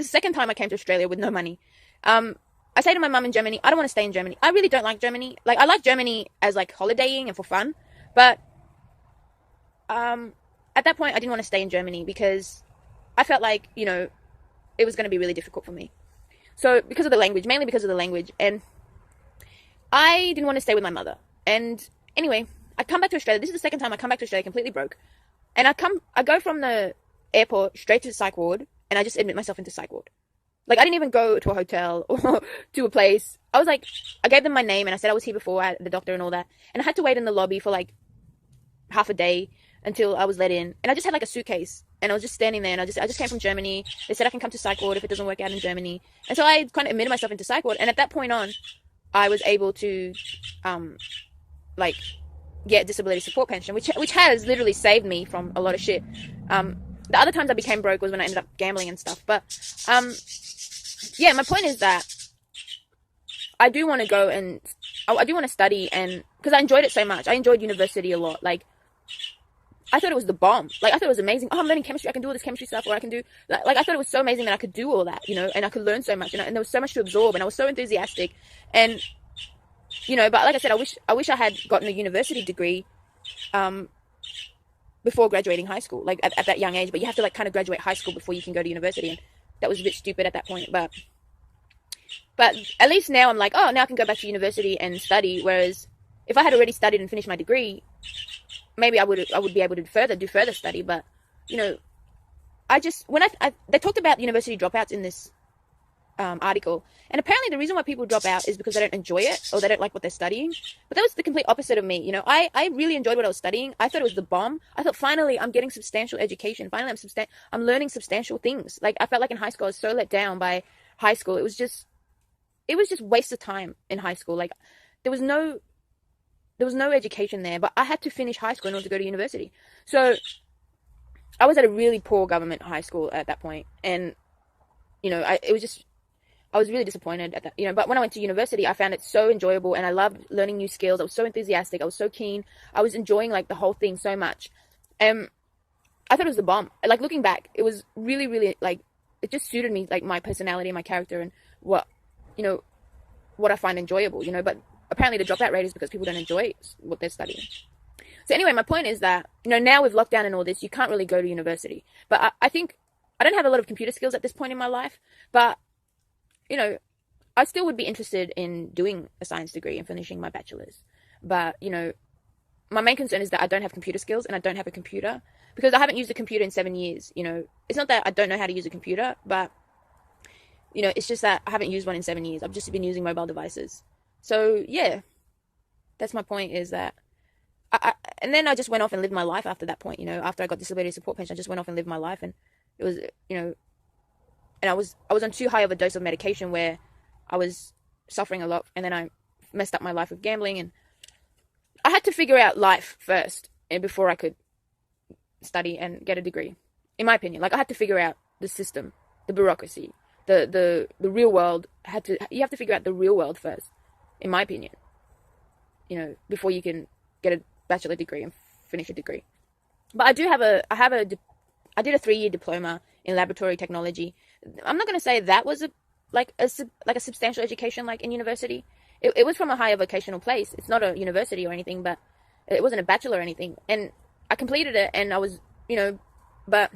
the second time I came to Australia with no money. I say to my mum in Germany, I don't want to stay in Germany. I really don't like Germany. Like, I like Germany as like holidaying and for fun, but at that point I didn't want to stay in Germany because I felt like, it was going to be really difficult for me. So because of the language, mainly because of the language, and I didn't want to stay with my mother. And anyway, I come back to Australia. This is the second time I come back to Australia completely broke. And I go from the airport straight to the psych ward, and I just admit myself into psych ward. Like, I didn't even go to a hotel or to a place. I was like, I gave them my name, and I said I was here before, the doctor and all that. And I had to wait in the lobby for like half a day until I was let in. And I just had like a suitcase, and I was just standing there, and I just came from Germany. They said I can come to psych ward if it doesn't work out in Germany. And so I kind of admitted myself into psych ward. And at that point on, I was able to, like, get disability support pension, which has literally saved me from a lot of shit. The other times I became broke was when I ended up gambling and stuff. But, yeah, my point is that I do want to go and I do want to study, and because I enjoyed it so much. I enjoyed university a lot. Like, I thought it was the bomb. Like, I thought it was amazing. Oh, I'm learning chemistry. I can do all this chemistry stuff, or I can do like I thought it was so amazing that I could do all that, and I could learn so much, and there was so much to absorb, and I was so enthusiastic, and but like I said, I wish I had gotten a university degree, before graduating high school, like at that young age. But you have to like kind of graduate high school before you can go to university, and that was a bit stupid at that point. But at least now I'm like, oh, now I can go back to university and study. Whereas if I had already studied and finished my degree, maybe I would be able to do further study. But I just they talked about university dropouts in this article, and apparently the reason why people drop out is because they don't enjoy it or they don't like what they're studying. But that was the complete opposite of me. I really enjoyed what I was studying. I thought it was the bomb. I thought, finally I'm getting substantial education. Finally I'm learning substantial things. Like, I felt like in high school I was so let down by high school. It was just waste of time in high school. Like, there was no education there, but I had to finish high school in order to go to university. So I was at a really poor government high school at that point, and I was really disappointed at that, but when I went to university, I found it so enjoyable, and I loved learning new skills. I was so enthusiastic. I was so keen. I was enjoying like the whole thing so much. I thought it was the bomb. Like, looking back, it was really, really, like, it just suited me, like my personality and my character and what I find enjoyable, But apparently the dropout rate is because people don't enjoy what they're studying. So anyway, my point is that, now with lockdown and all this, you can't really go to university. But I think I don't have a lot of computer skills at this point in my life, but I still would be interested in doing a science degree and finishing my bachelor's. But, my main concern is that I don't have computer skills and I don't have a computer, because I haven't used a computer in 7 years. It's not that I don't know how to use a computer, but, it's just that I haven't used one in 7 years. I've just been using mobile devices. So, yeah, that's my point, is that and then I just went off and lived my life after that point. After I got disability support pension, I just went off and lived my life, and it was, and I was on too high of a dose of medication where I was suffering a lot, and then I messed up my life with gambling, and I had to figure out life first, and before I could study and get a degree. In my opinion, like, I had to figure out the system, the bureaucracy, the real world. You have to figure out the real world first, in my opinion. Before you can get a bachelor degree and finish a degree. But I did a 3-year diploma in laboratory technology. I'm not going to say that was a substantial education like in university. It was from a higher vocational place. It's not a university or anything, but it wasn't a bachelor or anything. And I completed it, and I was, but